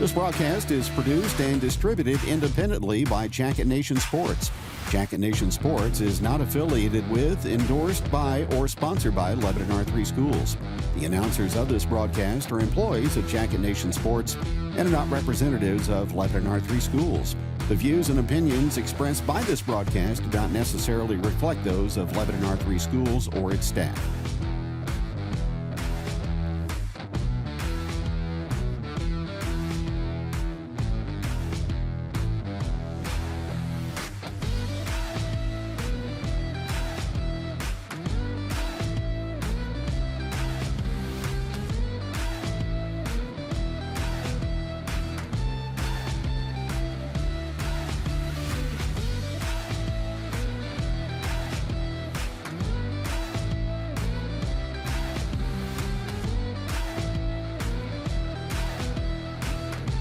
This broadcast is produced and distributed independently by Jacket Nation Sports. Jacket Nation Sports is not affiliated with, endorsed by, or sponsored by Lebanon R3 Schools. The announcers of this broadcast are employees of Jacket Nation Sports and are not representatives of Lebanon R3 Schools. The views and opinions expressed by this broadcast do not necessarily reflect those of Lebanon R3 Schools or its staff.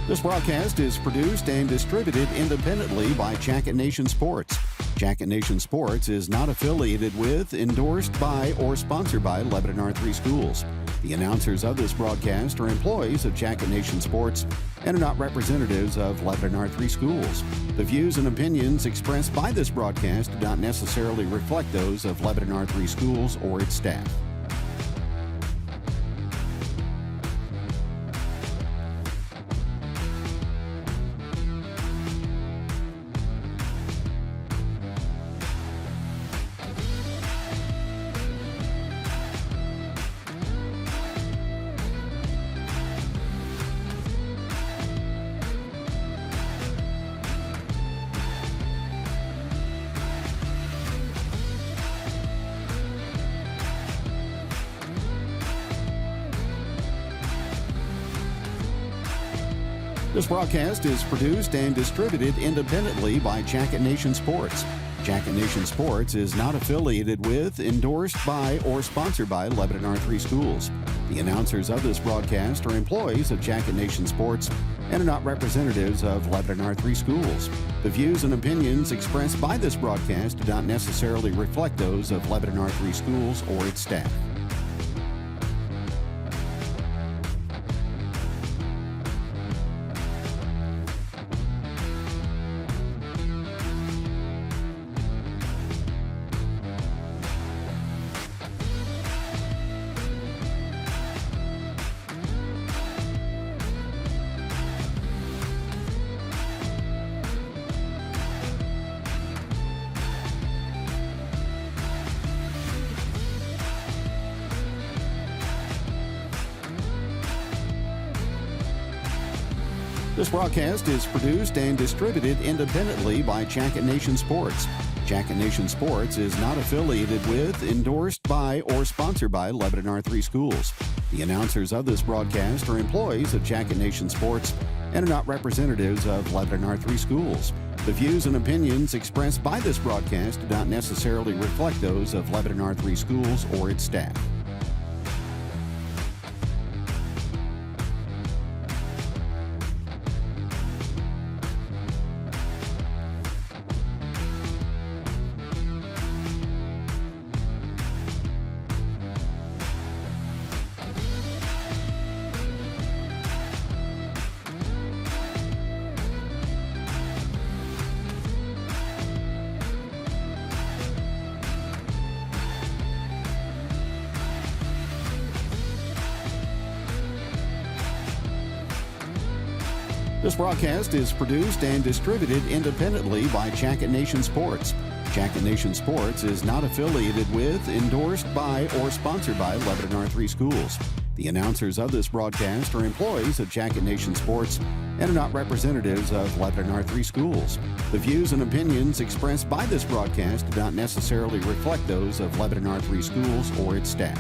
This broadcast is produced and distributed independently by Jacket Nation Sports. Jacket Nation Sports is not affiliated with, endorsed by, or sponsored by Lebanon R3 Schools. The announcers of this broadcast are employees of Jacket Nation Sports and are not representatives of Lebanon R3 Schools. The views and opinions expressed by this broadcast do not necessarily reflect those of Lebanon R3 Schools or its staff. This broadcast is produced and distributed independently by Jacket Nation Sports. Jacket Nation Sports is not affiliated with, endorsed by, or sponsored by Lebanon R3 Schools. The announcers of this broadcast are employees of Jacket Nation Sports and are not representatives of Lebanon R3 Schools. The views and opinions expressed by this broadcast do not necessarily reflect those of Lebanon R3 Schools or its staff. This broadcast is produced and distributed independently by Jacket Nation Sports. Jacket Nation Sports is not affiliated with, endorsed by, or sponsored by Lebanon R3 Schools. The announcers of this broadcast are employees of Jacket Nation Sports and are not representatives of Lebanon R3 Schools. The views and opinions expressed by this broadcast do not necessarily reflect those of Lebanon R3 Schools or its staff. This broadcast is produced and distributed independently by Jacket Nation Sports. Jacket Nation Sports is not affiliated with, endorsed by, or sponsored by Lebanon R3 Schools. The announcers of this broadcast are employees of Jacket Nation Sports and are not representatives of Lebanon R3 Schools. The views and opinions expressed by this broadcast do not necessarily reflect those of Lebanon R3 Schools or its staff.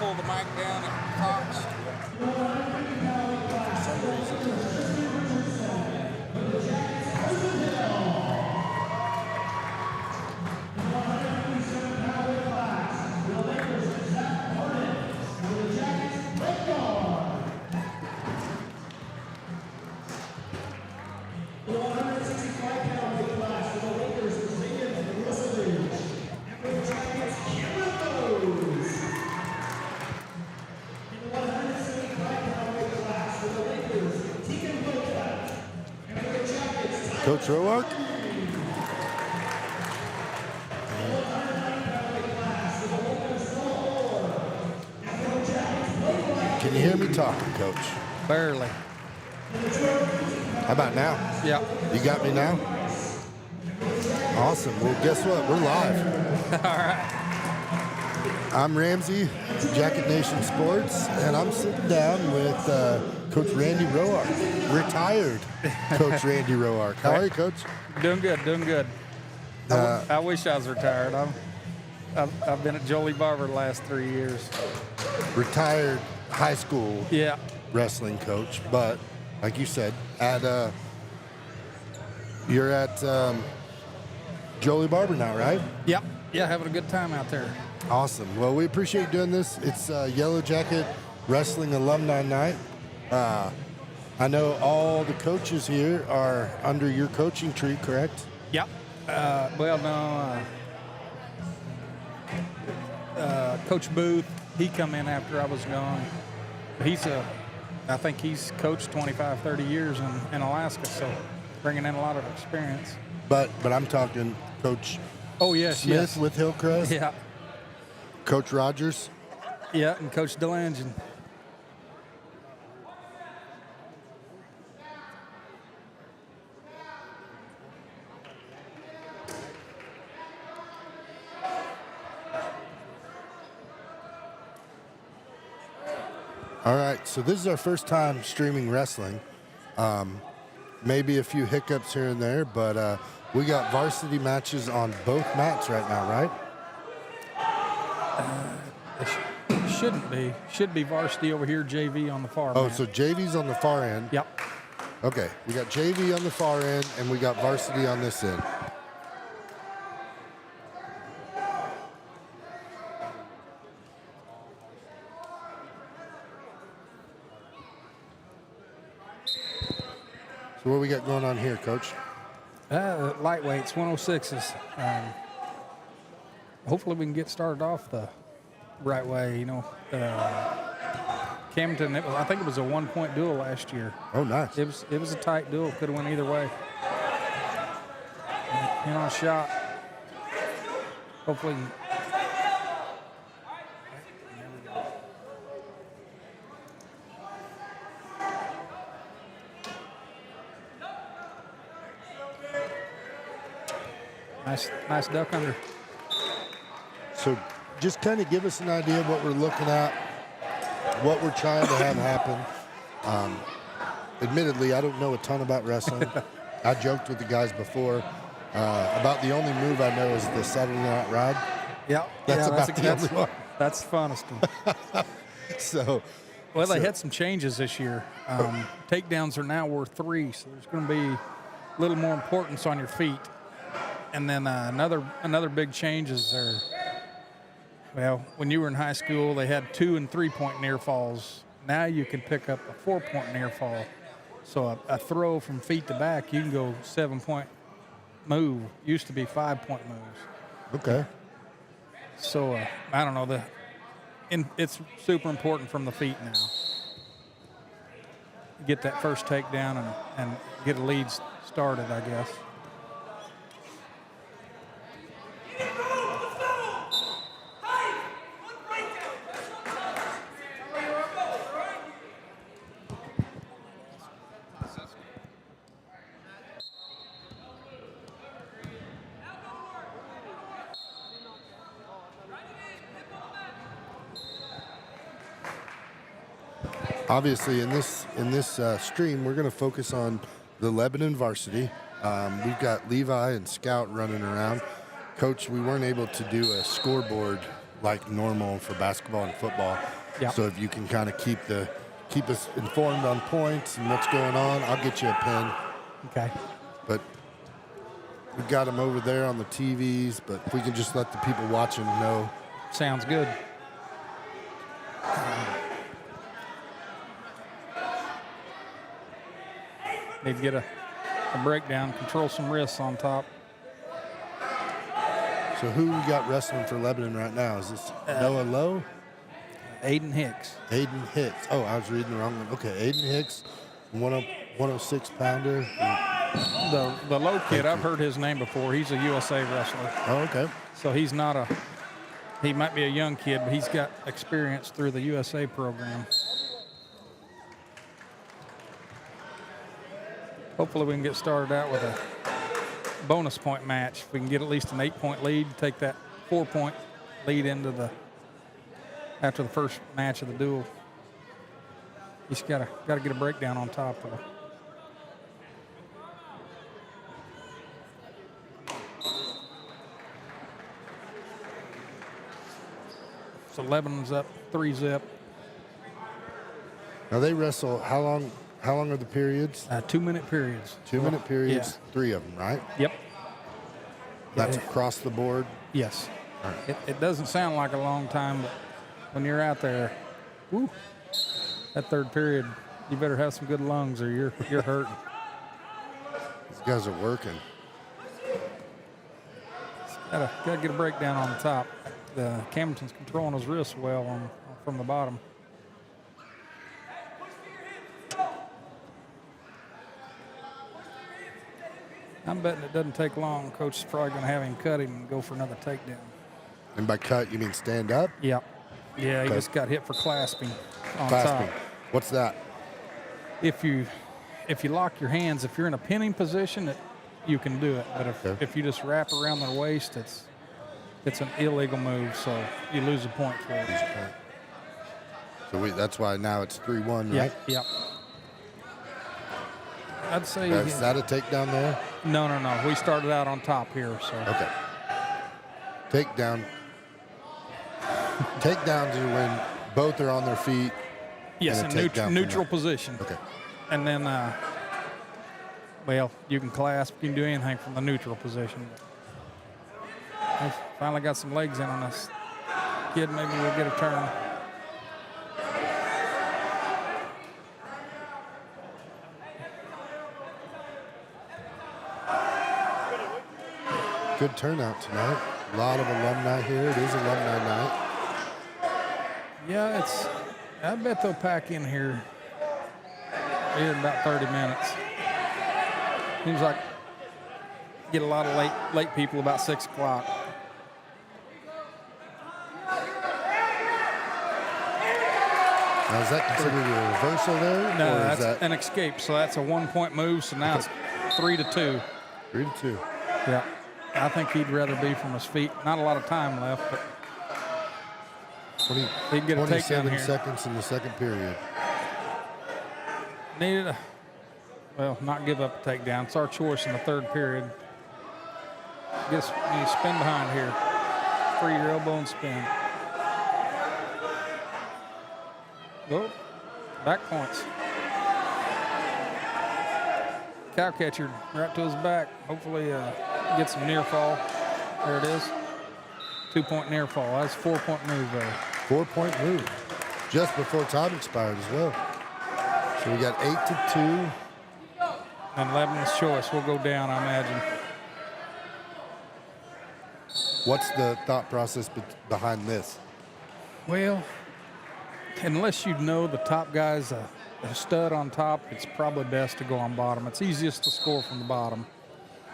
pull the mic down at Fox. For some Coach Roark? Can you hear me talking, Coach? Barely. How about now? Yeah. You got me now? Awesome. Well, guess what? We're live. All right. I'm Ramsey, Jacket Nation Sports, and I'm sitting down with Coach Randy Roark, retired Coach Randy Roark. How are you, Coach? Doing good, doing good. I wish I was retired. I've been at Jolie Barber the last 3 years. Retired high school Yeah. wrestling coach, but like you said, you're at Jolie Barber now, right? Yep. Yeah, having a good time out there. Awesome. Well, we appreciate you doing this. It's Yellow Jacket Wrestling Alumni Night. I know all the coaches here are under your coaching tree, correct? Yep. Coach Booth, he come in after I was gone. I think he's coached 25, 30 years in Alaska, so bringing in a lot of experience. But I'm talking Coach Smith yes. With Hillcrest. Yeah. Coach Rogers. Yeah, and Coach DeLangen. All right, so this is our first time streaming wrestling. Maybe a few hiccups here and there, but we got varsity matches on both mats right now, right? Shouldn't be. Should be varsity over here, JV on the far Oh, mat. so JV's on the far end. Yep. Okay, we got JV on the far end, and we got varsity on this end. So what we got going on here, Coach? Lightweights, 106s. Hopefully we can get started off the right way. Camdenton, I think it was a 1-point duel last year. Oh, nice. It was a tight duel. Could have went either way. A shot. Hopefully. Nice duck under. So just kind of give us an idea of what we're looking at, what we're trying to have happen. Admittedly, I don't know a ton about wrestling. I joked with the guys before about the only move I know is the Saturday Night Ride. Yeah, That's the only one. That's the funnest one. They had some changes this year. Takedowns are now worth 3, so there's going to be a little more importance on your feet. And then another big change is when you were in high school, they had 2 and 3 point near falls. Now you can pick up a 4 point near fall. So a throw from feet to back, you can go 7 point move. Used to be 5 point moves. Okay. So I don't know. It's super important from the feet now. Get that first takedown and get a lead started, I guess. Obviously, in this stream, we're going to focus on the Lebanon varsity. We've got Levi and Scout running around. Coach, we weren't able to do a scoreboard like normal for basketball and football. Yep. So if you can kind of keep us informed on points and what's going on, I'll get you a pen. Okay. But we got them over there on the TVs, but if we can just let the people watching know. Sounds good. Need to get a breakdown, control some wrists on top. So who we got wrestling for Lebanon right now? Is this Noah Lowe? Aiden Hicks. Aiden Hicks. Oh, I was reading the wrong one. Okay, Aiden Hicks, 106-pounder. The Lowe kid, I've heard his name before. He's a USA wrestler. Oh, okay. So he's not he might be a young kid, but he's got experience through the USA program. Hopefully we can get started out with a bonus point match. If we can get at least an 8-point lead, take that 4-point lead into after the first match of the duel. He's got to get a breakdown on top of it. So Lebanon's up 3-0. Now they wrestle. How long are the periods? 2-minute periods. 2-minute periods. Yeah. 3 of them, right? Yep. That's across the board. Yes. All right. It doesn't sound like a long time, but when you're out there, woo, that third period, you better have some good lungs or you're hurting. These guys are working. Gotta get a breakdown on the top. Camdenton's controlling his wrists well from the bottom. I'm betting it doesn't take long. Coach is probably going to have him cut him and go for another takedown. And by cut, you mean stand up? Yep. Yeah, he Okay. just got hit for clasping on Clasping. top. What's that? If you lock your hands, if you're in a pinning position, you can do it. But if you just wrap around their waist, it's an illegal move, so you lose a point for it. So that's why now it's 3-1, right? Yep. I'd say. Is that a takedown there? No. We started out on top here, so. Okay. Takedown. Takedowns are when both are on their feet. Yes, and in a takedown neutral from position. Okay. And then, you can clasp, you can do anything from the neutral position. We finally got some legs in on this kid. Maybe we'll get a turn. Good turnout tonight. A lot of alumni here. It is alumni night. Yeah, I bet they'll pack in here in about 30 minutes. Seems like get a lot of late people about 6 o'clock. Now, is that considered a reversal there? No, or that's is that an escape. So that's a 1-point move. So now it's 3-2. 3-2? Yeah. I think he'd rather be from his feet. Not a lot of time left, but he can get a takedown 27 here. seconds in the second period. Needed not give up a takedown. It's our choice in the third period. You spin behind here. Free your elbow and spin. Go. Back points. Cow catcher right to his back. Hopefully get some near fall. There it is. 2-point near fall. That's a 4-point move there. 4-point move. Just before time expired as well. So we got 8-2. And Lebanon's choice will go down, I imagine. What's the thought process behind this? Well, unless you know the top guy's a stud on top, it's probably best to go on bottom. It's easiest to score from the bottom.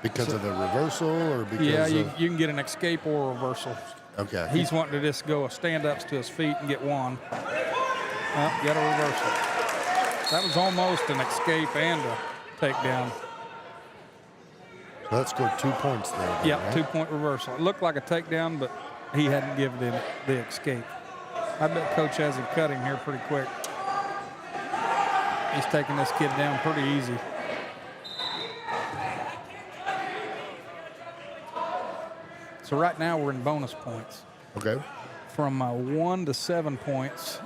Because of the reversal or because you can get an escape or a reversal. Okay. He's wanting to just go a stand-ups to his feet and get one. Get a reversal. That was almost an escape and a takedown. So that scored 2 points there. Then, Yeah, right? 2-point reversal. It looked like a takedown, but he hadn't given him the escape. I bet Coach has him cutting here pretty quick. He's taking this kid down pretty easy. So right now we're in bonus points. Okay. from 1 to 7 points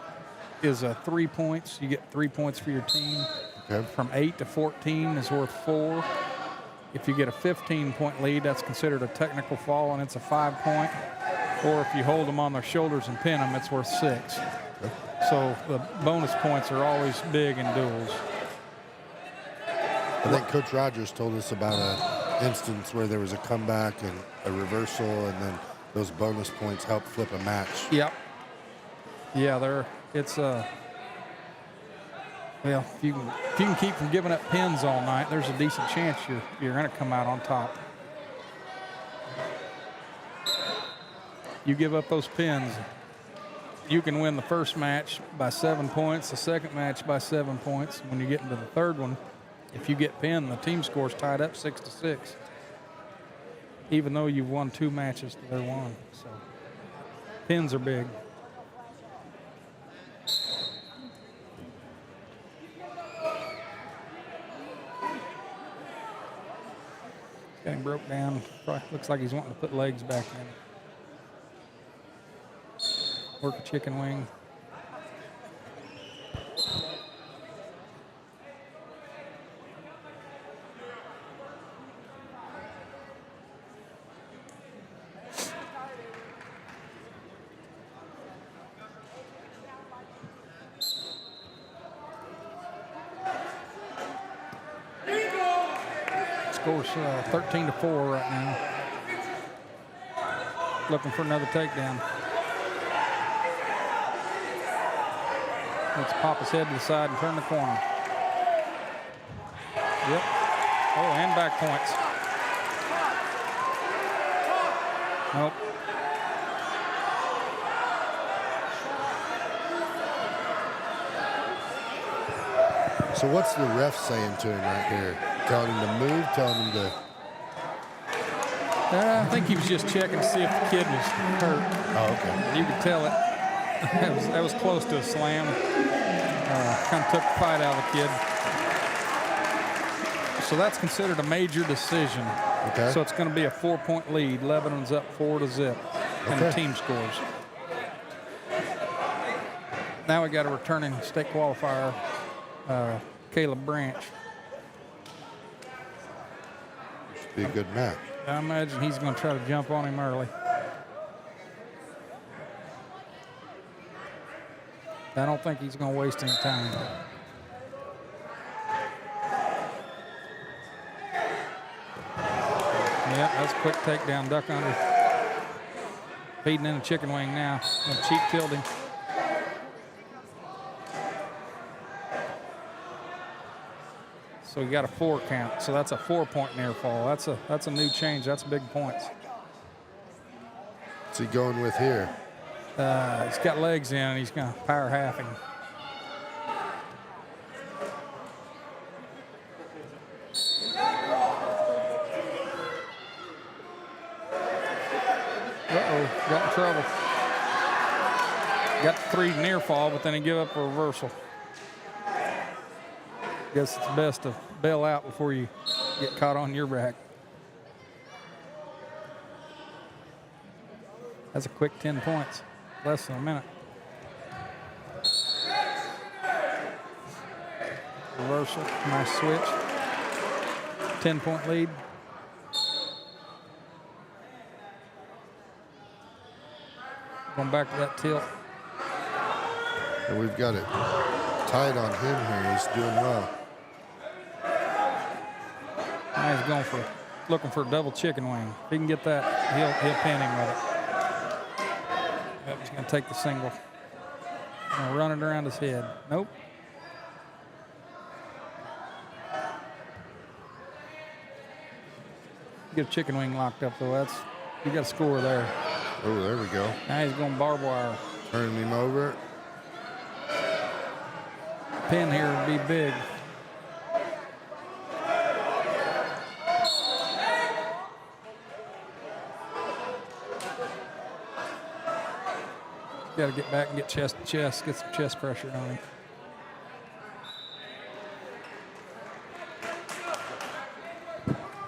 is 3 points. You get 3 points for your team. Okay. From 8 to 14 is worth 4. If you get a 15-point lead, that's considered a technical foul, and it's a 5-point. Or if you hold them on their shoulders and pin them, it's worth 6. Okay. So the bonus points are always big in duels. I think Coach Rogers told us about an instance where there was a comeback and a reversal, and then those bonus points helped flip a match. Yep. Yeah, it's well, if you can keep from giving up pins all night, there's a decent chance you're going to come out on top. You give up those pins, you can win the first match by 7 points, the second match by 7 points. When you get into the third one, if you get pinned, the team score's tied up 6-6, even though you've won 2 matches to their 1. So pins are big. Getting broke down. Probably looks like he's wanting to put legs back in. Work a chicken wing. Score's 13-4 right now. Looking for another takedown. Let's pop his head to the side and turn the corner. Yep. Oh, and back points. Nope. So what's the ref saying to him right here? Telling him to move, telling him to... I think he was just checking to see if the kid was hurt. Oh, okay. You could tell it. That was close to a slam. Kind of took the fight out of the kid. So that's considered a major decision. Okay. So it's going to be a 4-point lead. Lebanon's up 4-0 in the team scores. Now we got a returning state qualifier, Caleb Branch. Should be a good match. I imagine he's going to try to jump on him early. I don't think he's going to waste any time. Yeah, that's a quick takedown, duck under. Feeding in a chicken wing now. Gonna cheap tilt him. So you got a 4 count. So that's a 4-point near fall. That's a new change. That's big points. What's he going with here? He's got legs in, and he's going to power half him. Uh-oh, got in trouble. Got 3 near fall, but then he gave up a reversal. Guess it's best to bail out before you get caught on your back. That's a quick 10 points. Less than a minute. Reversal, nice switch. 10-point lead. Going back to that tilt. And we've got it tight on him here. He's doing well. Now he's going for, looking for a double chicken wing. If he can get that, he'll pin him with it. Yep, he's going to take the single. Gonna run it around his head. Nope. Get a chicken wing locked up though. You got a score there. Oh, there we go. Now he's going barbed wire. Turning him over. Pin here would be big. Got to get back and get chest to chest, get some chest pressure on him.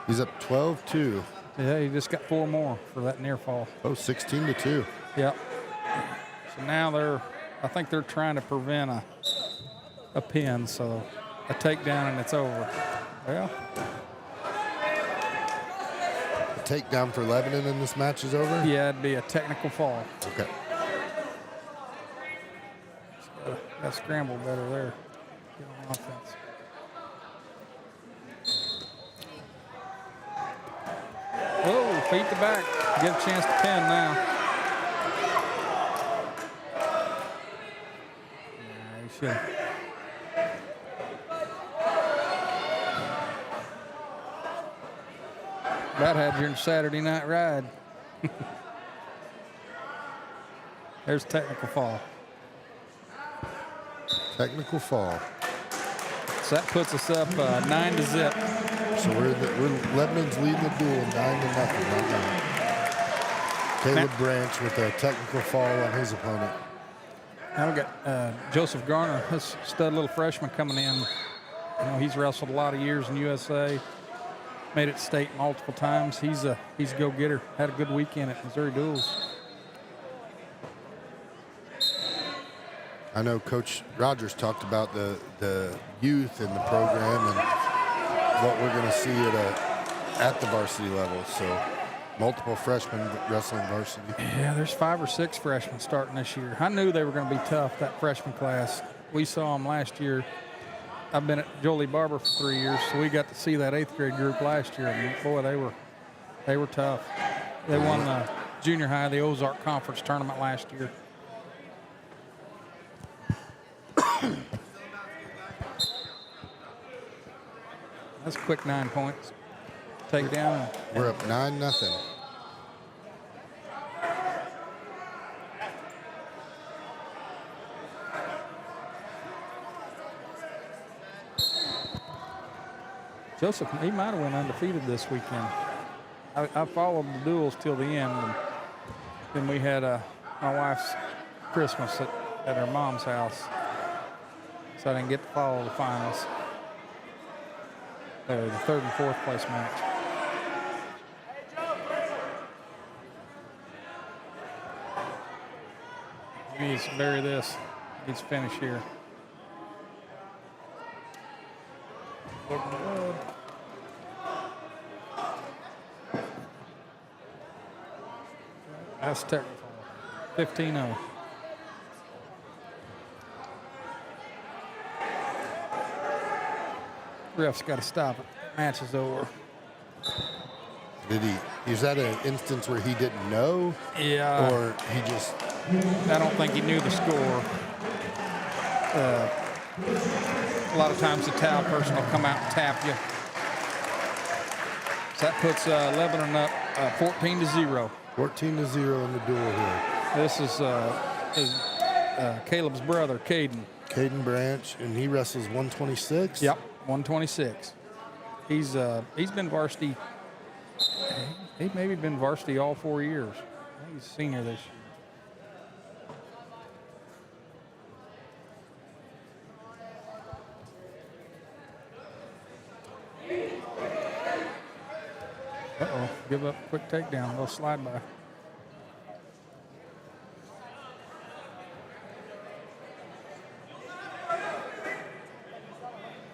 He's up 12-2. Yeah, he just got 4 more for that near fall. Oh, 16-2. Yep. So now I think they're trying to prevent a pin, so a takedown and it's over. Well, The takedown for Lebanon in this match is over? yeah, it'd be a technical fall. Okay. Got scrambled better there. Get on offense. Oh, feet to back. Get a chance to pin now. Yeah, he should. About had your Saturday night ride. There's technical fall. Technical fall. So that puts us up 9-0. So we're Lebanon's leading the duel 9-0 right now. Caleb Branch with a technical fall on his opponent. Now we got Joseph Garner, this stud little freshman coming in. You know, he's wrestled a lot of years in USA. Made it state multiple times. He's a go-getter. Had a good weekend at Missouri Duels. I know Coach Rogers talked about the youth in the program and what we're going to see at the varsity level. So multiple freshmen wrestling varsity. Yeah, there's 5 or 6 freshmen starting this year. I knew they were going to be tough, that freshman class. We saw them last year. I've been at Jolie Barber for 3 years, so we got to see that 8th grade group last year. And boy, they were tough. They won the junior high, the Ozark Conference tournament last year. That's a quick 9 points. Take down. We're up 9-0. Joseph, he might have went undefeated this weekend. I followed the duels till the end, and then we had my wife's Christmas at her mom's house, so I didn't get to follow the finals. The 3rd and 4th place match. He needs to bury this. He needs to finish here. Looking good. That's technical. 15-0. Ref's got to stop it. Match is over. Is that an instance where he didn't know? Yeah. Or he just... I don't think he knew the score. A lot of times the towel person will come out and tap you. So that puts Lebanon up 14-0. 14-0 in the duel here. This is Caleb's brother, Caden. Caden Branch, and he wrestles 126? Yep, 126. He's been varsity. He maybe been varsity all 4 years. I think he's a senior this year. Uh-oh, give up quick takedown. They'll slide by.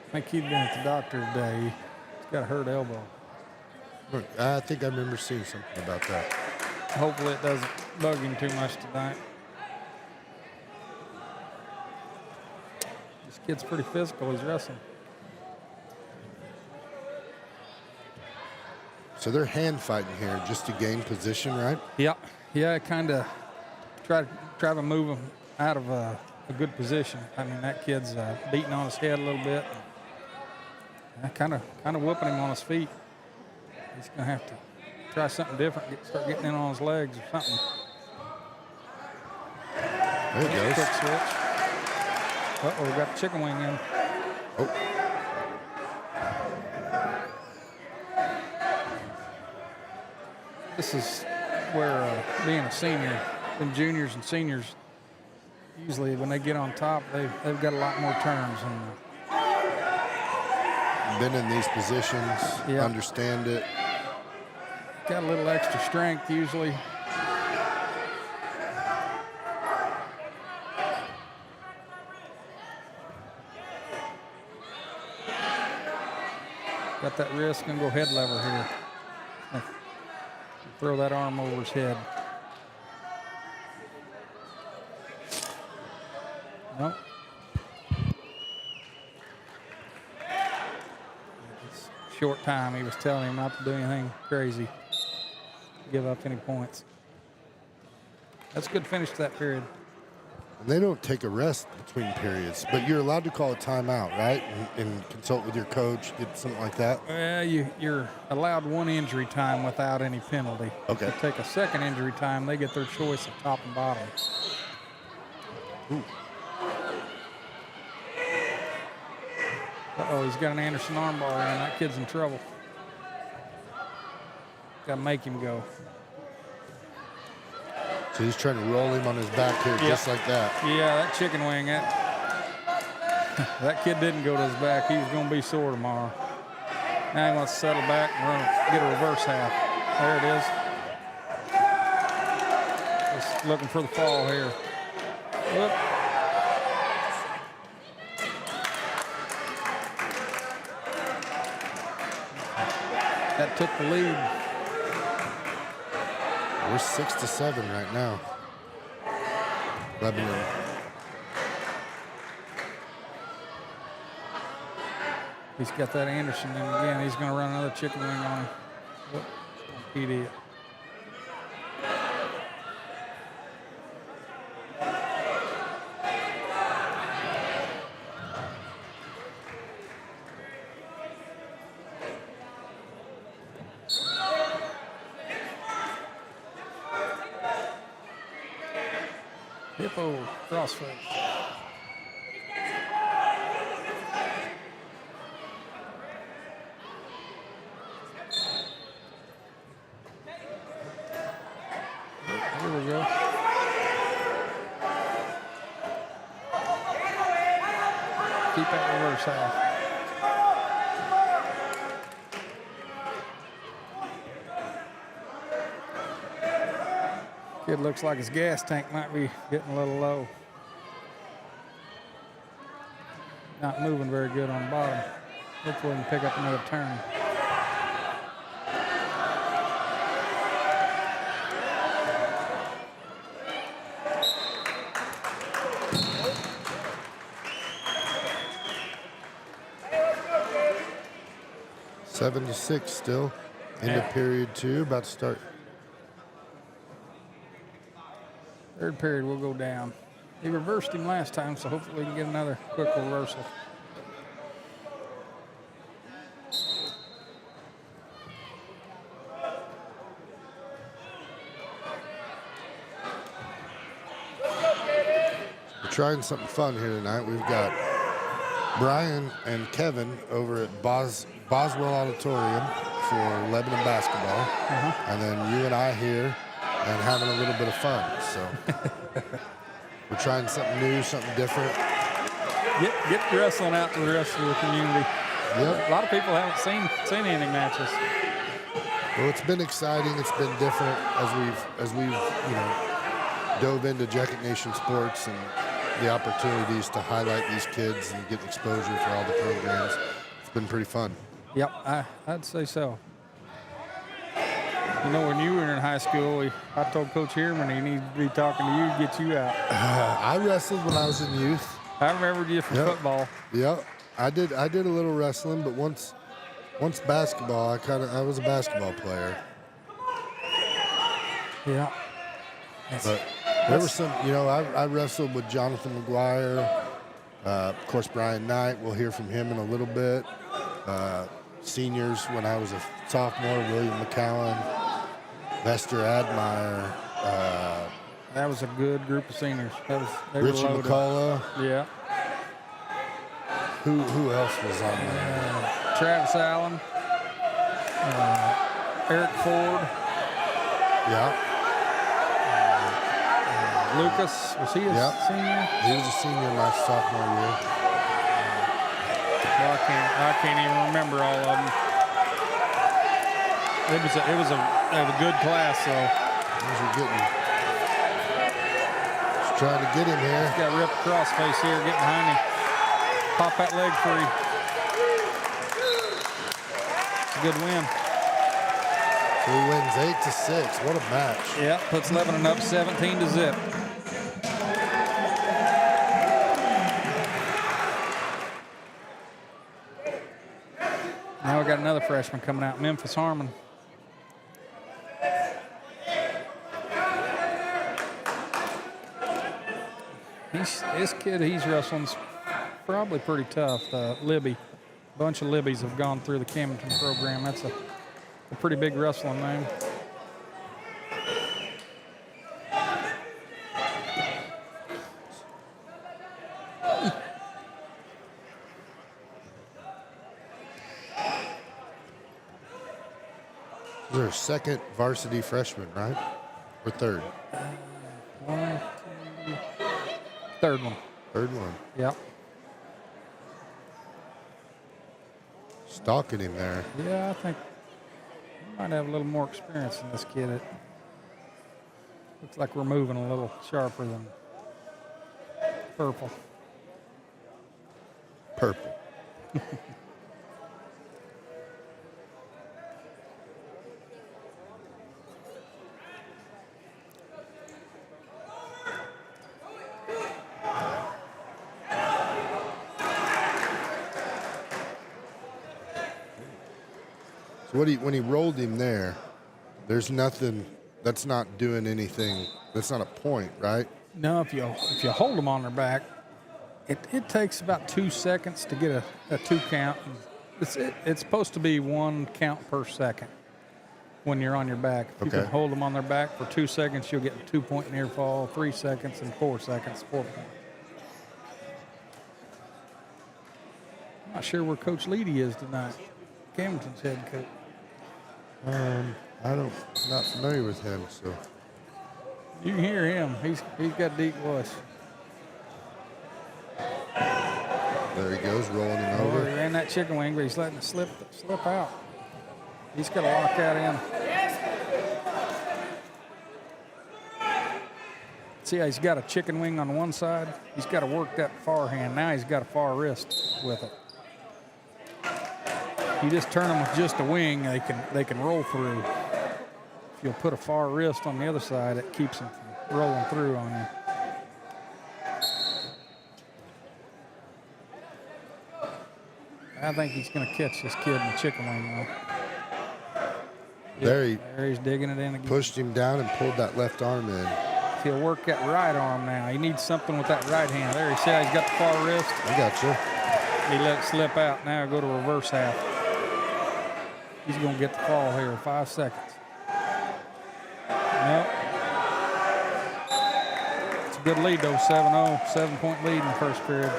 I think he'd been at the doctor today. He's got a hurt elbow. Look, I think I remember seeing something about that. Hopefully it doesn't bug him too much tonight. This kid's pretty physical. He's wrestling. So they're hand fighting here just to gain position, right? Yeah, kind of try to move him out of a good position. I mean, that kid's beating on his head a little bit. Kind of whooping him on his feet. He's gonna have to try something different. Start getting in on his legs or something. There it goes. Quick switch. Uh-oh, we got the chicken wing in. Oh. This is where being a senior, and juniors and seniors, usually when they get on top, they've got a lot more turns. And been in these positions, understand it. Got a little extra strength usually. Got that wrist, gonna go head lever here. Throw that arm over his head. Nope. It's short time. He was telling him not to do anything crazy. Give up any points. That's a good finish to that period. And they don't take a rest between periods, but you're allowed to call a timeout, right? And consult with your coach, get something like that? You're allowed one injury time without any penalty. Okay. If you take a second injury time, they get their choice of top and bottom. Ooh. Uh-oh, he's got an Anderson armbar in. That kid's in trouble. Got to make him go. So he's trying to roll him on his back here, just like that. Yeah, that chicken wing, that kid didn't go to his back. He was going to be sore tomorrow. Now he wants to settle back and run, get a reverse half. There it is. Just looking for the fall here. Whoop. That took the lead. We're 6-7 right now. Lebanon. He's got that Anderson in again. He's going to run another chicken wing on him. Whoop. He did. Hippo crossface. Here we go. Keep that reverse half. Kid looks like his gas tank might be getting a little low. Not moving very good on the bottom. Hopefully he can pick up another turn. Seven to 6 still. End of period 2, about to start. Third period will go down. He reversed him last time, so hopefully we can get another quick reversal. We're trying something fun here tonight. We've got Brian and Kevin over at Boswell Auditorium for Lebanon basketball. And then you and I here and having a little bit of fun. So we're trying something new, something different. Get wrestling out to the rest of the community. Yep. A lot of people haven't seen any matches. Well, it's been exciting. It's been different as we've dove into Jacket Nation sports and the opportunities to highlight these kids and get exposure for all the programs. It's been pretty fun. Yep, I'd say so. You know, when you were in high school, I told Coach Heerman he needs to be talking to you to get you out. I wrestled when I was in youth. I remember you from football. Yep, I did a little wrestling, but once basketball, I was a basketball player. Yeah. But there were some, I wrestled with Jonathan McGuire, of course, Brian Knight. We'll hear from him in a little bit. Seniors, when I was a sophomore, William McCowan, Lester Admire. That was a good group of seniors. Richie McCullough. Yeah. Who else was on there? Travis Allen. Eric Ford. Yeah. Lucas, was he a senior? He was a senior my sophomore year. Well, I can't even remember all of them. It was a good class, though. Those are getting. Just trying to get him here. He's got ripped crossface here. Get behind him. Pop that leg free. That's a good win. He wins 8-6. What a match. Yeah, puts Lebanon up 17-0. Now we got another freshman coming out, Memphis Harmon. This kid he's wrestling's probably pretty tough. Libby, a bunch of Libbies have gone through the Camdenton program. That's a pretty big wrestling name. Their second varsity freshman, right? Or third? One, two, third one. Third one. Yep. Stalking him there. Yeah, I think we might have a little more experience in this kid. It looks like we're moving a little sharper than purple. Purple. So when he rolled him there, there's nothing. That's not doing anything. That's not a point, right? No, if you hold them on their back, it takes about 2 seconds to get a 2 count. It's supposed to be 1 count per second when you're on your back. If you can hold them on their back for 2 seconds, you'll get a 2-point near fall, 3 seconds, and 4 seconds, 4 points. I'm not sure where Coach Luthy is tonight. Camdenton's head coach. I'm not familiar with him, so. You can hear him. He's got a deep voice. There he goes, rolling him over. He ran that chicken wing, but he's letting it slip out. He's got to lock that in. See how he's got a chicken wing on one side? He's got to work that far hand. Now he's got a far wrist with it. You just turn them with just a wing, they can roll through. If you'll put a far wrist on the other side, it keeps them from rolling through on you. I think he's going to catch this kid in the chicken wing, though. There he's digging it in again. Pushed him down and pulled that left arm in. He'll work that right arm now. He needs something with that right hand. There, you see how he's got the far wrist? I got you. He let it slip out. Now go to reverse half. He's going to get the fall here, 5 seconds. Nope. It's a good lead, though, 7-0. 7-point lead in the first period.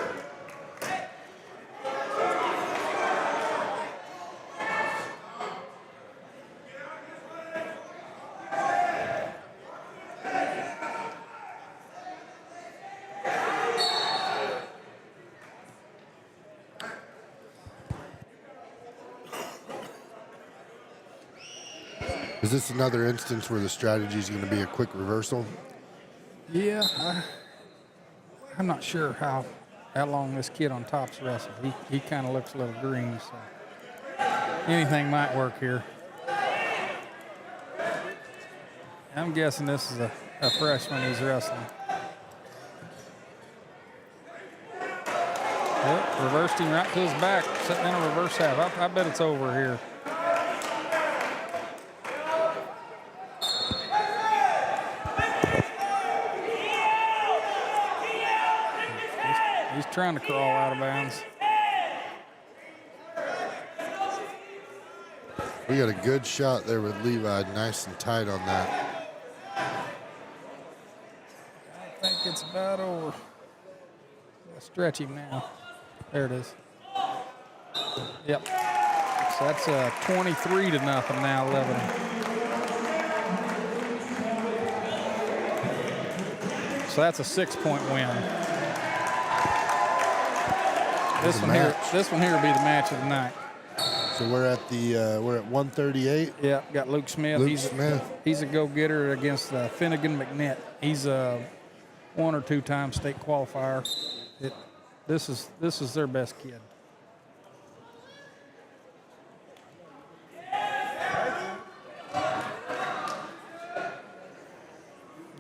Is this another instance where the strategy is going to be a quick reversal? Yeah, I'm not sure how long this kid on top's wrestled. He kind of looks a little green, so anything might work here. I'm guessing this is a freshman he's wrestling. Yep, reversed him right to his back, sitting in a reverse half. I bet it's over here. He's trying to crawl out of bounds. We got a good shot there with Levi, nice and tight on that. I think it's about over. Stretch him now. There it is. Yep. So that's 23-0 now, Lebanon. So that's a 6-point win. This one here will be the match of the night. So we're at 138. Yeah, got Luke Smith. Smith. He's a go-getter against Finnegan McNett. He's a 1 or 2 time state qualifier. This is their best kid.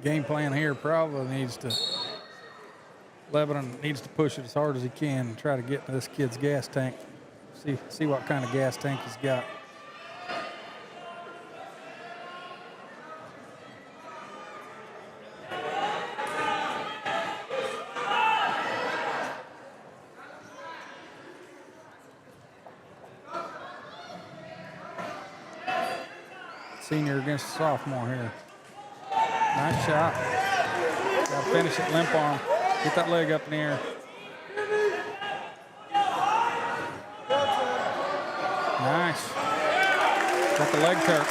game plan here probably Lebanon needs to push it as hard as he can and try to get to this kid's gas tank. See what kind of gas tank he's got. Senior against the sophomore here. Nice shot. Got to finish it, limp arm. Get that leg up in the air. Nice. Got the leg turk.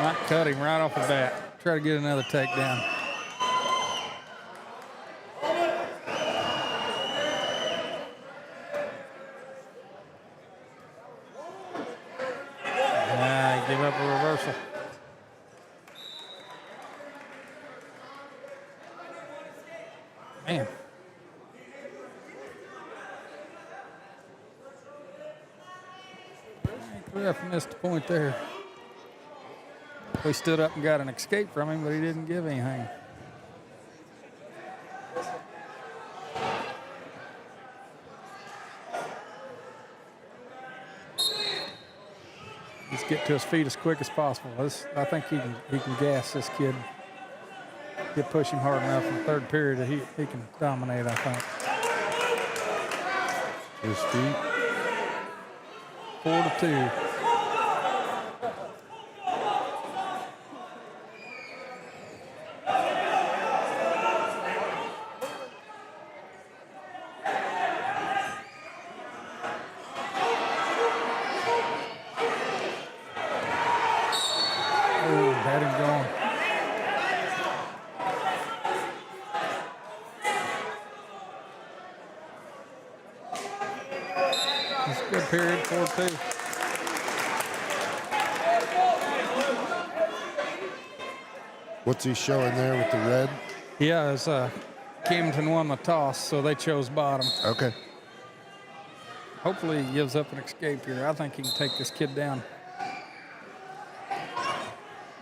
Not cut him right off the bat. Try to get another takedown. Give up a reversal. Man. Ref missed the point there. We stood up and got an escape from him, but he didn't give anything. Just get to his feet as quick as possible. I think he can gas this kid. Get push him hard enough in the third period that he can dominate, I think. His feet. 4-2. Had him going. It's a good period, 4-2. What's he showing there with the red? Yeah, it's Camdenton won the toss, so they chose bottom. Okay. Hopefully he gives up an escape here. I think he can take this kid down.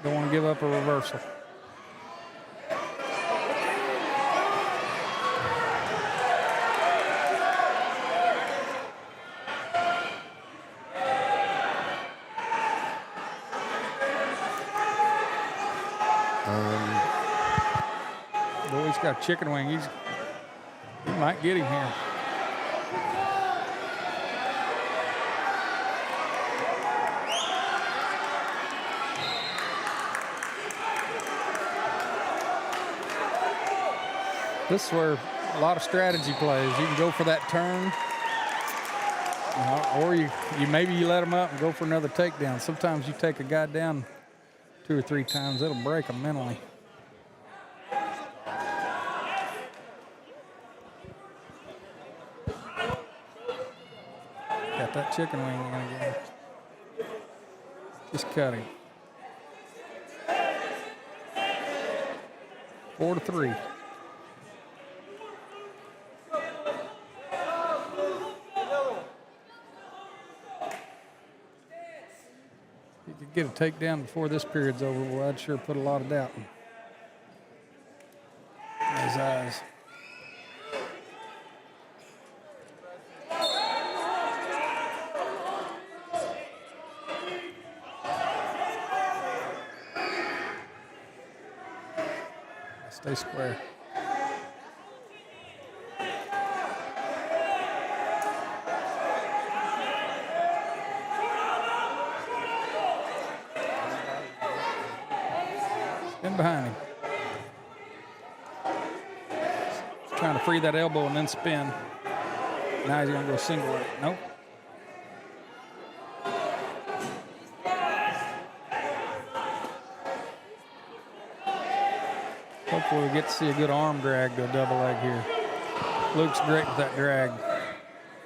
Don't want to give up a reversal. Boy, he's got a chicken wing. He might get him here. This is where a lot of strategy plays. You can go for that turn, or you maybe let him up and go for another takedown. Sometimes you take a guy down 2 or 3 times, it'll break him mentally. Got that chicken wing again. Just cut him. 4-3. Get a takedown before this period's over, well, I'd sure put a lot of doubt in his eyes. Stay square. Behind him. Trying to free that elbow and then spin. Now he's going to go single leg. Nope. Hopefully we get to see a good arm drag to a double leg here. Luke's great with that drag.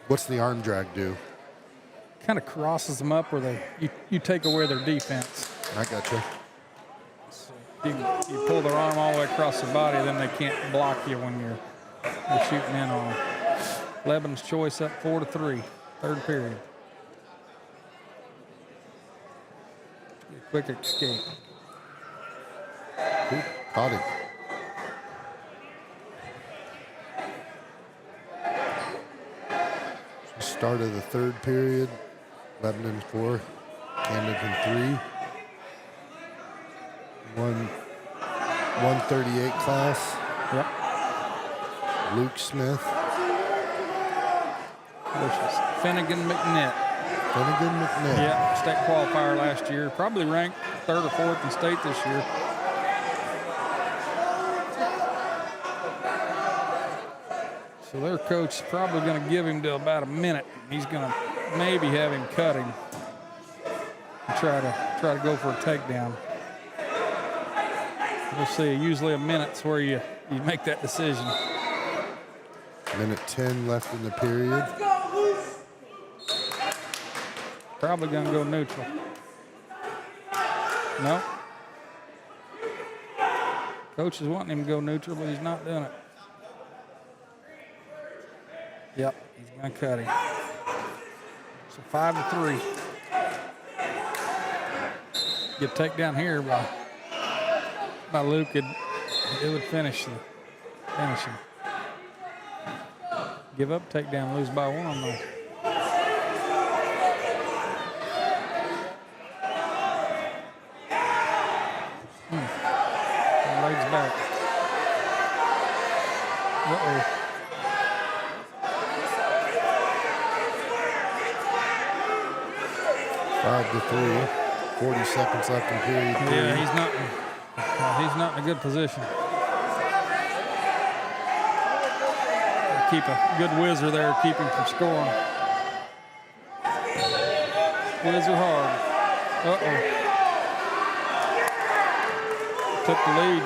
What's the arm drag do? Kind of crosses them up where you take away their defense. I gotcha. You pull their arm all the way across their body, then they can't block you when you're shooting in on them. Lebanon's choice up 4-3, third period. Quick escape. Ooh, caught him. Start of the third period. Lebanon 4, Camdenton 3. 138 class. Yep. Luke Smith. Versus Finnegan McNitt. Finnegan McNitt. Yeah, state qualifier last year. Probably ranked 3rd or 4th in state this year. So their coach is probably going to give him to about a minute. He's going to maybe have him cut him and try to go for a takedown. We'll see. Usually a minute's where you make that decision. Minute 10 left in the period. Probably going to go neutral. No. Coach is wanting him to go neutral, but he's not doing it. Yep, he's going to cut him. So 5-3. Get takedown here by Luke. It would finish him. Give up takedown, lose by 1 though. Legs back. Uh-oh. Five to 3. 40 seconds left in period 3. Yeah, he's not in a good position. Keep a good whizzer there, keep him from scoring. Whizzer hard. Uh-oh. Took the lead.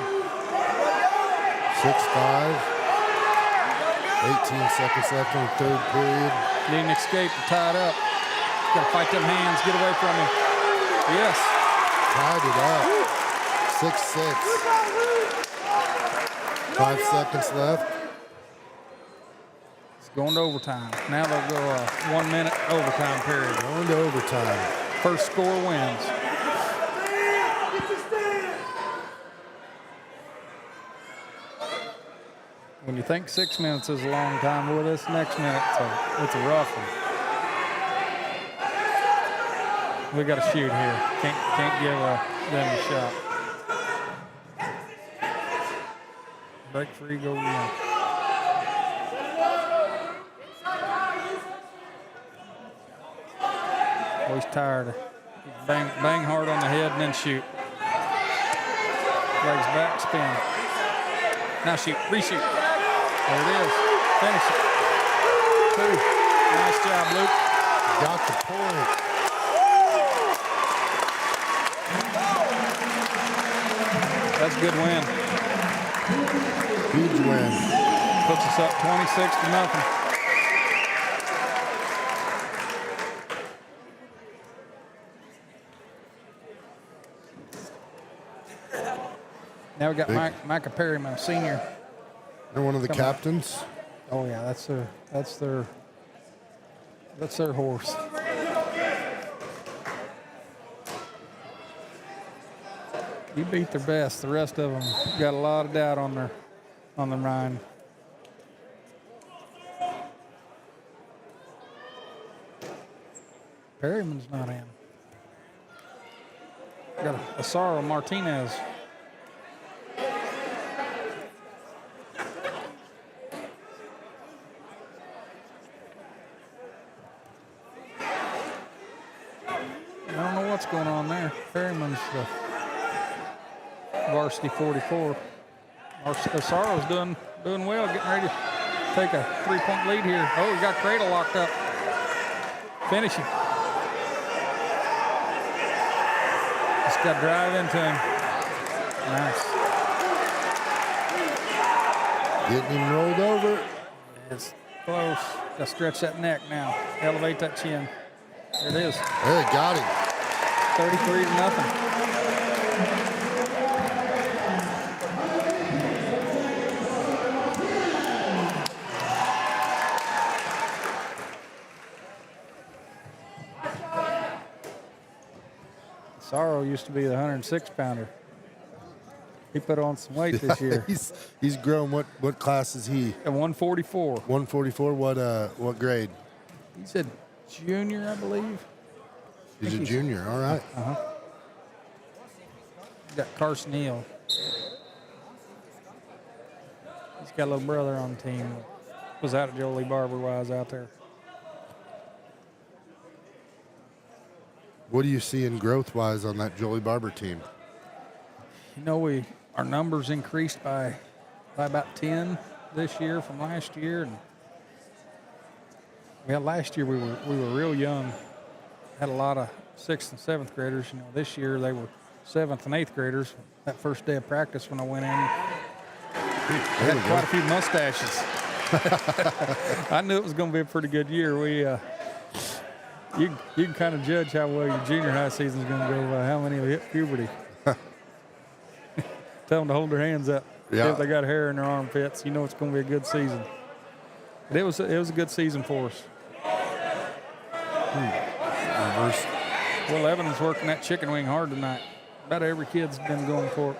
6-5. 18 seconds left in the third period. Need an escape to tie it up. Got to fight them hands, get away from him. Yes. Tied it up. 6-6. 5 seconds left. It's going to overtime. Now they'll go a 1 minute overtime period. Going to overtime. First score wins. When you think 6 minutes is a long time, well, this next minute, it's a rough one. We got to shoot here. Can't give them a shot. Break free, go win. Oh, he's tired. Bang hard on the head and then shoot. Legs back, spin. Now shoot, reshoot. There it is. Finish it. 2. Nice job, Luke. Got the point. That's a good win. Huge win. Puts us up 26-0. Now we got Micah Perryman, senior. They're one of the captains. Oh yeah, that's their horse. You beat their best. The rest of them got a lot of doubt on the Rhine. Perryman's not in. Got a Asaro Martinez. I don't know what's going on there. Perryman's the varsity 44. Asaro's doing well, getting ready to take a 3-point lead here. Oh, he got Cradle locked up. Finishing. Just got to drive into him. Nice. Getting him rolled over. It's close. Got to stretch that neck now. Elevate that chin. There it is. There, got him. 33-0. Sorrow used to be the 106-pounder. He put on some weight this year. He's grown. What class is he? At 144. 144. What grade? He's a junior, I believe. He's a junior. All right. Got Carson Hill. He's got a little brother on the team. Was out at Jolie Barber while I was out there. What do you see in growth-wise on that Jolie Barber team? You know, our numbers increased by about 10 this year from last year. And last year we were real young. Had a lot of 6th and 7th graders. You know, this year they were 7th and 8th graders. That first day of practice when I went in, I had quite a few mustaches. I knew it was going to be a pretty good year. You can kind of judge how well your junior high season is going to go by how many will hit puberty. Tell them to hold their hands up. Yeah. If they got hair in their armpits, you know it's going to be a good season. But it was a good season for us. Reverse. Well, Lebanon's working that chicken wing hard tonight. About every kid's been going for it.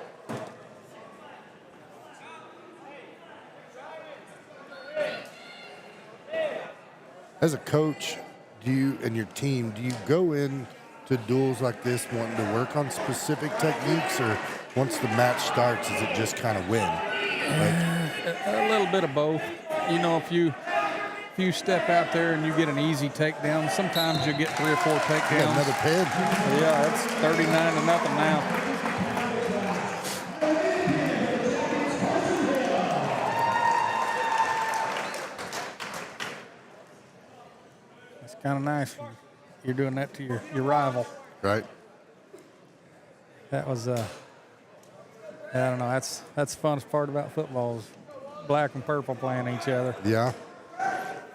As a coach, do you and your team, do you go in to duels like this wanting to work on specific techniques, or once the match starts, is it just kind of win? A little bit of both. You know, if you step out there and you get an easy takedown, sometimes you get 3 or 4 takedowns. Yeah, another pin. Yeah, it's 39-0 now. It's kind of nice when you're doing that to your rival. Right. That was, I don't know, that's the funnest part about football is black and purple playing each other. Yeah.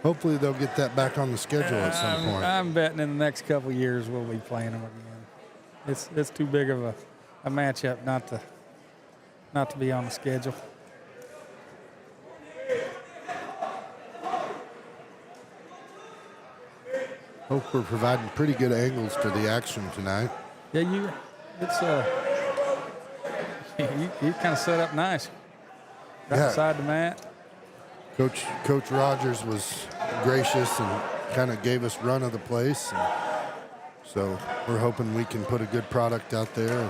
Hopefully they'll get that back on the schedule at some point. I'm betting in the next couple of years we'll be playing them again. It's too big of a matchup not to be on the schedule. Hope we're providing pretty good angles for the action tonight. Yeah, you kind of set up nice. Right beside the mat. Coach Rogers was gracious and kind of gave us run of the place. And so we're hoping we can put a good product out there.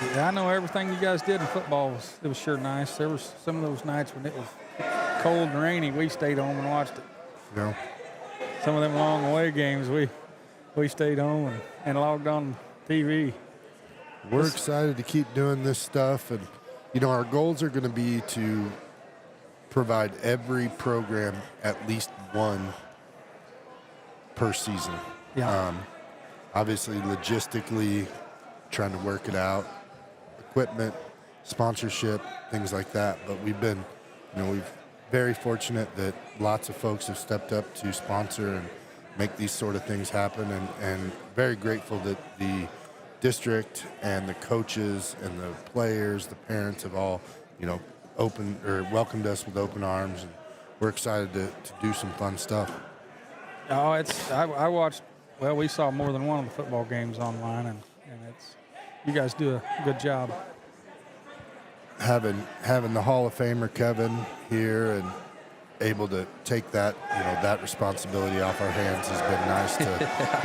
Yeah, I know everything you guys did in football was sure nice. There was some of those nights when it was cold and rainy, we stayed home and watched it. Yeah. Some of them long away games, we stayed home and logged on TV. We're excited to keep doing this stuff, and you know our goals are going to be to provide every program at least one per season. Yeah. Obviously, logistically, trying to work it out, equipment, sponsorship, things like that. But we've been, we've very fortunate that lots of folks have stepped up to sponsor and make these sort of things happen, and very grateful that the district and the coaches and the players, the parents have all, opened or welcomed us with open arms, and we're excited to do some fun stuff. Oh, I watched. Well, we saw more than one of the football games online, and you guys do a good job. Having the Hall of Famer Kevin here and able to take that that responsibility off our hands has been nice.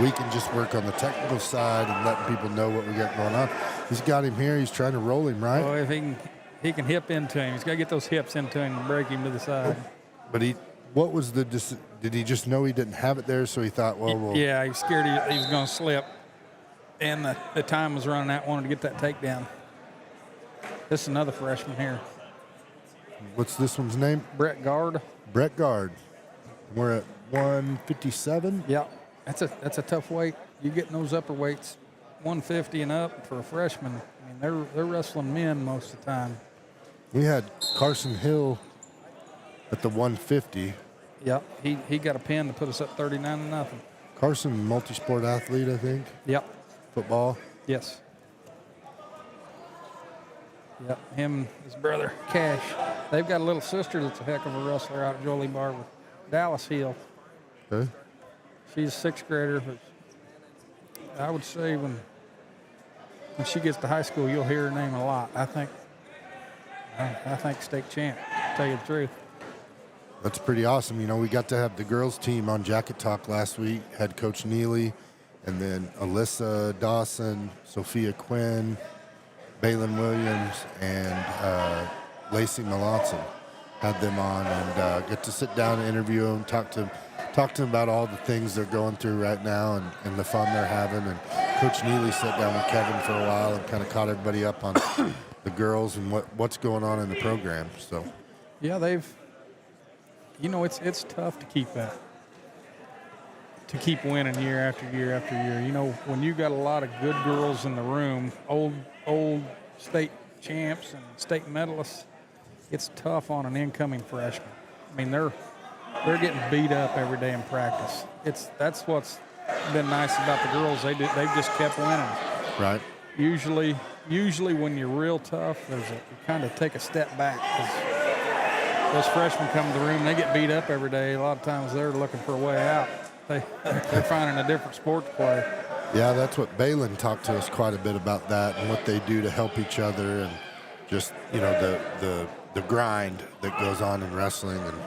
We can just work on the technical side and letting people know what we got going on. He's got him here. He's trying to roll him, right? Well, if he can hip into him. He's got to get those hips into him and break him to the side. But did he just know he didn't have it there, so he thought, yeah, he was scared he was going to slip, and the time was running out. Wanted to get that takedown. This is another freshman here. What's this one's name? Brett Gard. Brett Gard. We're at 157. Yeah, that's a tough weight. You getting those upper weights, 150 and up for a freshman. I mean, they're wrestling men most of the time. We had Carson Hill at the 150. Yep, he got a pin to put us up 39-0. Carson, multi-sport athlete, I think. Yep. Football. Yes. Yep, him and his brother, Cash. They've got a little sister that's a heck of a wrestler out at Jolie Barber, Dallas Hill. Okay. She's a 6th grader, but I would say when she gets to high school, you'll hear her name a lot. I think state champ, to tell you the truth. That's pretty awesome. You know, we got to have the girls team on Jacket Talk last week. Had Coach Neely, and then Alyssa Dawson, Sophia Quinn, Baylin Williams, and Lacey Melanson. Had them on and get to sit down and interview them, talk to them about all the things they're going through right now and the fun they're having. And Coach Neely sat down with Kevin for a while and kind of caught everybody up on the girls and what's going on in the program. So, yeah, it's tough to keep winning year after year after year. You know, when you got a lot of good girls in the room, old state champs and state medalists, it's tough on an incoming freshman. I mean, they're getting beat up every day in practice. That's what's been nice about the girls. They've just kept winning. right. Usually when you're real tough, you kind of take a step back because those freshmen come to the room, they get beat up every day. A lot of times they're looking for a way out. They're finding a different sport to play. Yeah, that's what Baylin talked to us quite a bit about that and what they do to help each other and just, you know, the grind that goes on in wrestling. And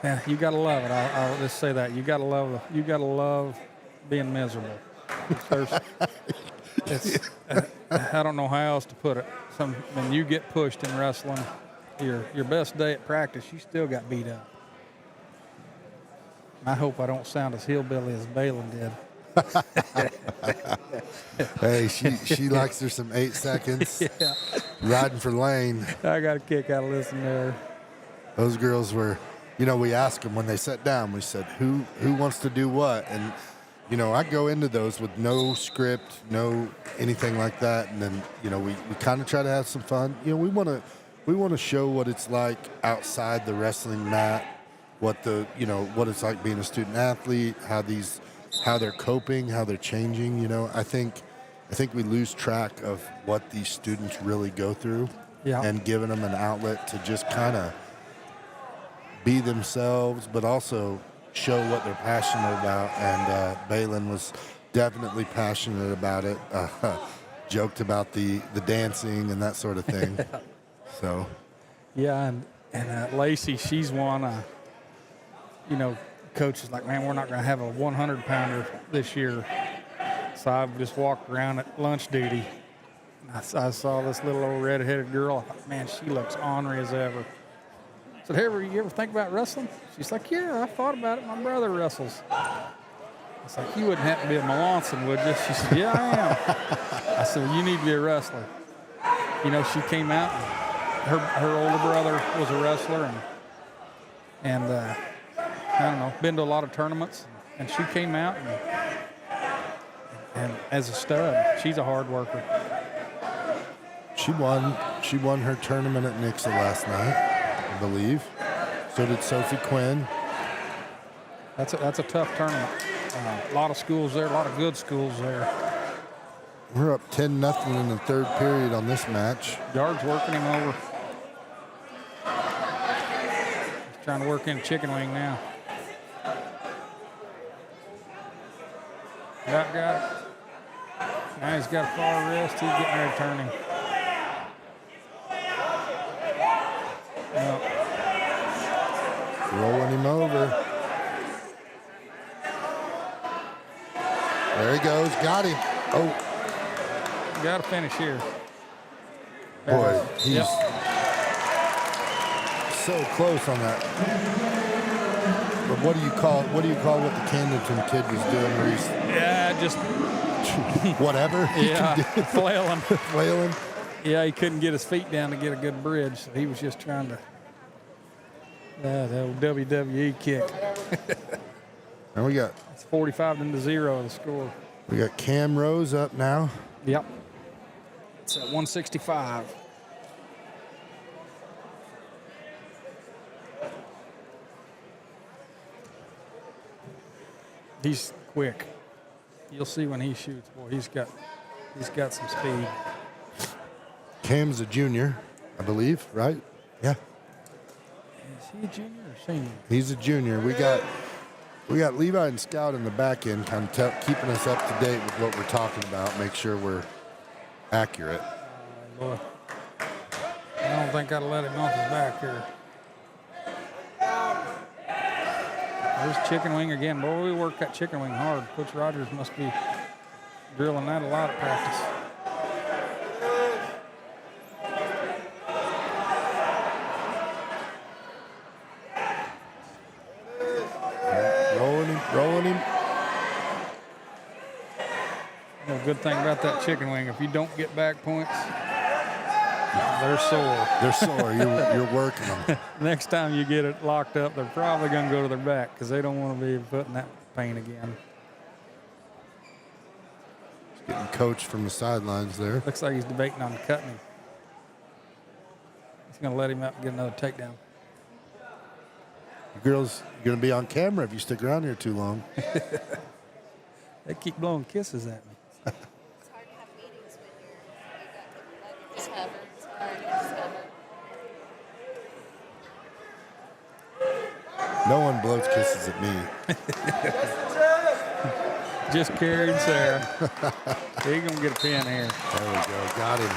yeah, you gotta love it. I'll just say that you gotta love being miserable. I don't know how else to put it. When you get pushed in wrestling, your best day at practice, you still got beat up. I hope I don't sound as hillbilly as Baylin did. Hey, she likes her some 8 seconds. Yeah. Riding for Lane. I got a kick out of listening to her. Those girls were, you know, we asked them when they sat down, we said, who wants to do what? And, you know, I go into those with no script, no anything like that. And then, you know, we kind of try to have some fun. You know, we want to show what it's like outside the wrestling mat, what it's like being a student athlete, how they're coping, how they're changing. You know, I think we lose track of what these students really go through. Yeah. And giving them an outlet to just kind of be themselves, but also show what they're passionate about. And Baylin was definitely passionate about it. Joked about the dancing and that sort of thing. So. Yeah, and Lacey, she's one. Coach is like, man, we're not going to have a 100-pounder this year. So I've just walked around at lunch duty. I saw this little old red-headed girl. I thought, man, she looks ornery as ever. I said, hey, you ever think about wrestling? She's like, yeah, I thought about it. My brother wrestles. I was like, you wouldn't happen to be a Melanson, would you? She said, yeah, I am. I said, well, you need to be a wrestler. You know, she came out, and her older brother was a wrestler, and I don't know, been to a lot of tournaments, and she came out and as a stud, she's a hard worker. She won her tournament at Nixa last night, I believe. So did Sophie Quinn. That's a tough tournament. A lot of schools there, a lot of good schools there. We're up 10-0 in the third period on this match. Guard's working him over. He's trying to work in a chicken wing now. Got it. Now he's got a far wrist. He's getting ready to turn him. Yep. Rolling him over. There he goes. Got him. Oh. Got to finish here. Boy, he's so close on that. But what do you call what the Camdenton kid was doing where he's just whatever? flailing. Flailing. Yeah, he couldn't get his feet down to get a good bridge, so he was just trying to the old WWE kick. And we got it's 45-0 the score. We got Cam Rose up now. Yep. It's at 165. He's quick. You'll see when he shoots, boy. He's got some speed. Cam's a junior, I believe, right? Yeah. Is he a junior or senior? He's a junior. We got We got Levi and Scout in the back end, kind of keeping us up to date with what we're talking about, make sure we're accurate. Boy. I don't think I'd let him off his back here. There's chicken wing again. Boy, we work that chicken wing hard. Coach Rogers must be drilling that a lot at practice. Rolling him. The good thing about that chicken wing, if you don't get back points, they're sore. They're sore. You're working them. Next time you get it locked up, they're probably going to go to their back because they don't want to be putting that pain again. Just getting coached from the sidelines there. Looks like he's debating on cutting him. He's going to let him up and get another takedown. You girls, you're going to be on camera if you stick around here too long. They keep blowing kisses at me. It's hard to have meetings when you got the luggage covered. It's hard to cover. No one blows kisses at me. Just carrying Sarah. He's going to get a pin here. There we go. Got him.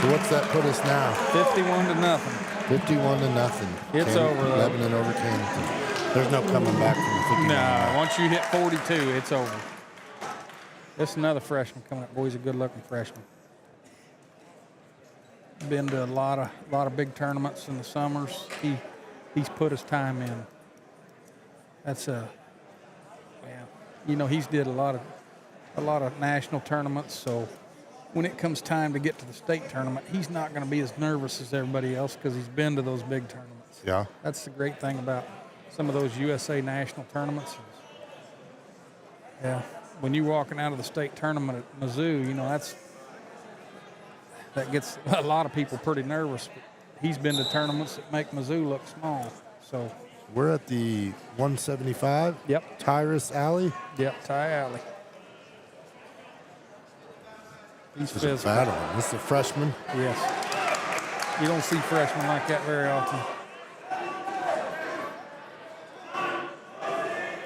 So what's that put us now? 51-0. 51-0. It's over, though. Lebanon over Camdenton. There's no coming back from the 51. No, once you hit 42, it's over. This is another freshman coming up. Boy, he's a good-looking freshman. Been to a lot of big tournaments in the summers. He's put his time in. That's he's did a lot of national tournaments. So when it comes time to get to the state tournament, he's not going to be as nervous as everybody else because he's been to those big tournaments. Yeah. That's the great thing about some of those USA national tournaments. Yeah. When you're walking out of the state tournament at Mizzou, that gets a lot of people pretty nervous. But he's been to tournaments that make Mizzou look small. So we're at the 175. Yep. Tyrus Alley. Yep, Ty Alley. He's this is a bad one. This is a freshman. Yes. You don't see freshmen like that very often.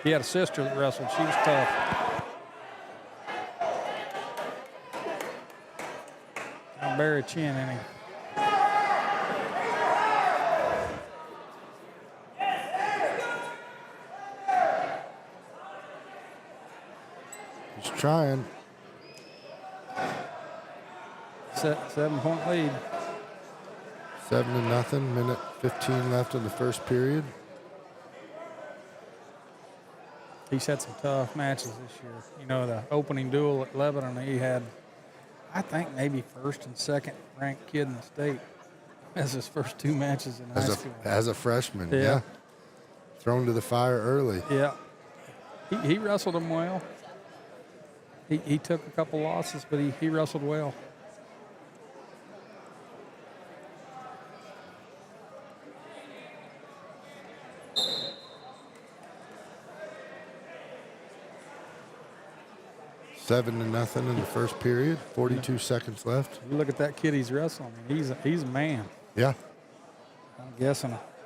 He had a sister that wrestled. She was tough. I'll bury a chin in him. He's trying. 7-point lead. 7-0. Minute 15 left in the first period. He's had some tough matches this year. The opening duel at Lebanon, he had, I think, maybe first and second ranked kid in the state as his first two matches in high school. As a freshman, yeah. Thrown to the fire early. Yeah. He wrestled him well. He took a couple losses, but he wrestled well. Seven to nothing in the first period. 42 seconds left. You look at that kid he's wrestling. He's a man. Yeah.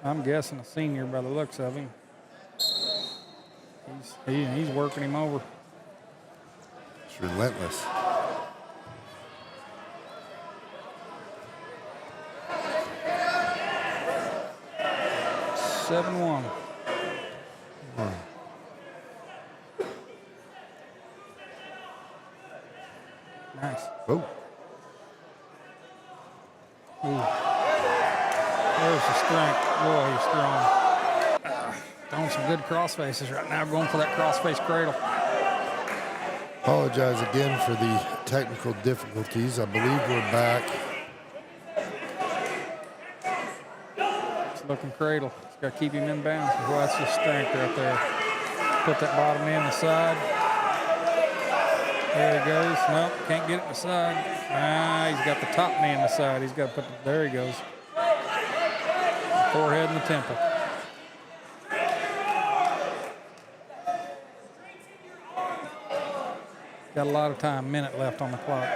I'm guessing a senior by the looks of him. He's working him over. It's relentless. Seven one. Nice. Oh. Ooh. There's the strength. Boy, he's strong. Throwing some good cross faces right now, going for that cross-face cradle. Apologize again for the technical difficulties. I believe we're back. It's looking cradle. It's got to keep him in bounds. Boy, that's just strength right there. Put that bottom knee in the side. There he goes. Nope, can't get it in the side. He's got the top knee in the side. He's got to put there he goes. Forehead and the temple. Got a lot of time, minute left on the clock.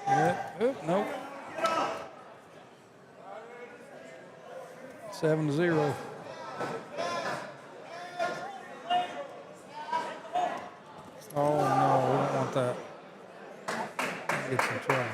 Yep. Oop, nope. 7-0. Oh, no, we don't want that. Get some trouble.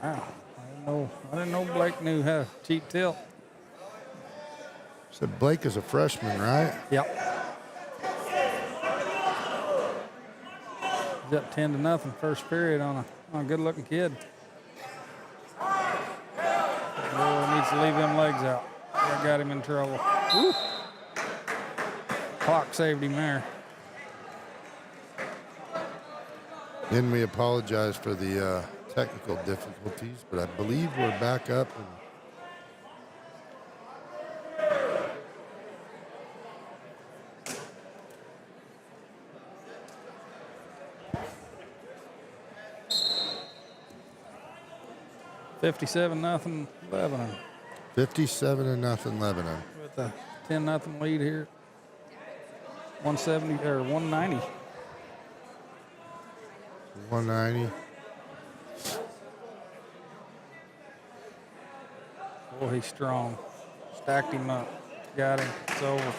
Wow, I didn't know Blake knew how to cheat tilt. So Blake is a freshman, right? Yep. He's up 10-0 first period on a good-looking kid. Oh, needs to leave them legs out. That got him in trouble. Woo. Clock saved him there. Then we apologize for the technical difficulties, but I believe we're back up. And 57-0 Lebanon. 57-0 Lebanon. With a 10-0 lead here. 170 or 190. 190. Oh, he's strong. Stacked him up. Got him. It's over.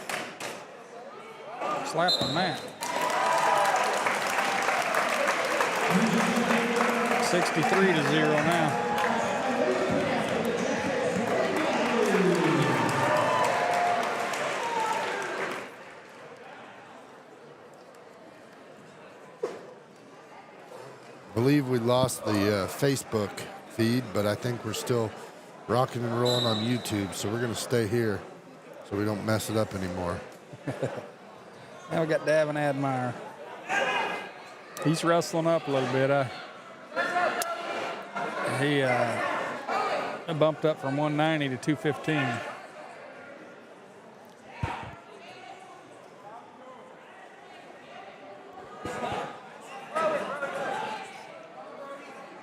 Slapped the mat. 63-0 now. I believe we lost the Facebook feed, but I think we're still rocking and rolling on YouTube, so we're going to stay here so we don't mess it up anymore. Now we got Davin Admire. He's wrestling up a little bit. He bumped up from 190 to 215.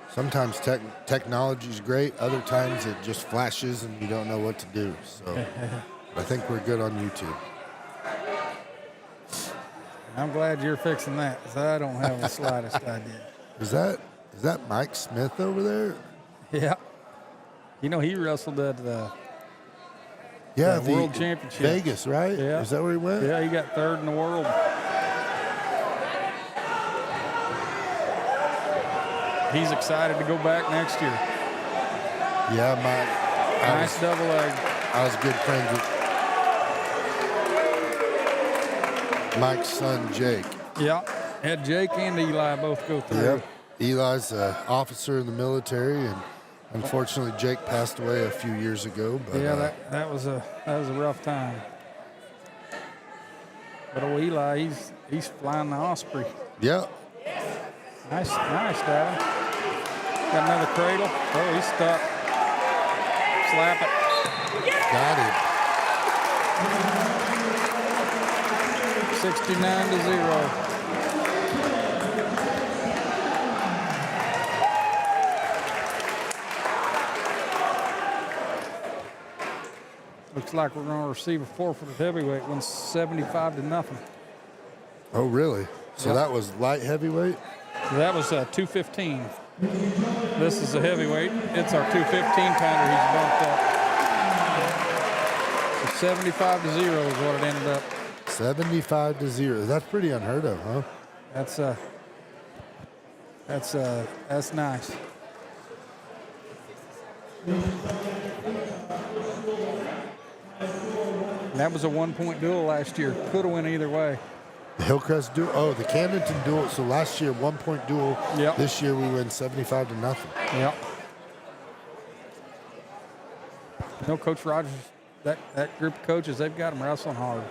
Sometimes technology is great. Other times it just flashes and you don't know what to do. So I think we're good on YouTube. I'm glad you're fixing that, because I don't have the slightest idea. Is that Mike Smith over there? Yeah. You know, he wrestled at the the World Championship. Vegas, right? Yeah. Is that where he went? Yeah, he got third in the world. He's excited to go back next year. Yeah, Nice double leg. I was good friends with Mike's son, Jake. Yeah. Had Jake and Eli both go through. Yep. Eli's an officer in the military, and unfortunately, Jake passed away a few years ago. But yeah, that was a rough time. But old Eli, he's flying the Osprey. Yeah. Nice, Davin. Got another cradle. Oh, he's stuck. Slap it. Got him. 69-0. Looks like we're going to receive a forfeited heavyweight, 175-0. Oh, really? So Yep. that was light heavyweight? So that was 215. This is a heavyweight. It's our 215 pounder he's bumped up. So 75-0 is what it ended up. 75-0. That's pretty unheard of, huh? That's nice. That was a 1-point duel last year. Could have went either way. The Hillcrest duel. Oh, the Camdenton duel. So last year, 1-point duel. Yep. This year, we win 75-0. Yep. No, Coach Rogers, that group of coaches, they've got them wrestling hard.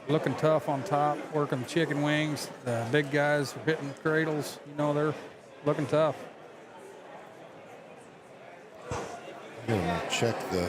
Looking tough on top, working chicken wings. The big guys are hitting cradles. You know, they're looking tough. I'm going to check the